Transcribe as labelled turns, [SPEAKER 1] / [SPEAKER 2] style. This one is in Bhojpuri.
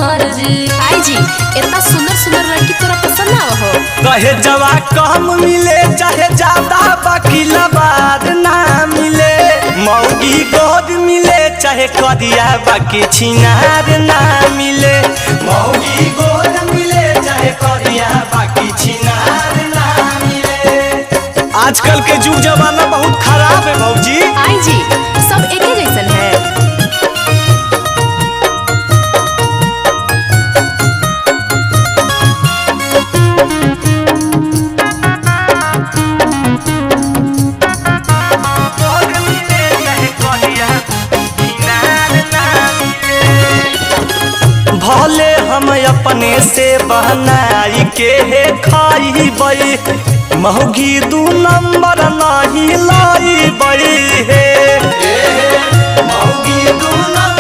[SPEAKER 1] आई जी इतना सुंदर सुंदर लड़की तोरा पसंद ना हो।
[SPEAKER 2] कहे जवा कम मिले चाहे ज्यादा बाकी लबाद ना मिले, मौगी गोद मिले चाहे कदिया बाकी छिनार ना मिले, मौगी गोद मिले चाहे कदिया बाकी छिनार ना मिले। आजकल के जुग जमाना बहुत खराब है भौजी।
[SPEAKER 1] आई जी सब एक ही जैसन है।
[SPEAKER 2] भले हम अपने से बहनाई के खाई मौगी दू नंबर नहीं लाई बड़ी है, मौगी दू नंबर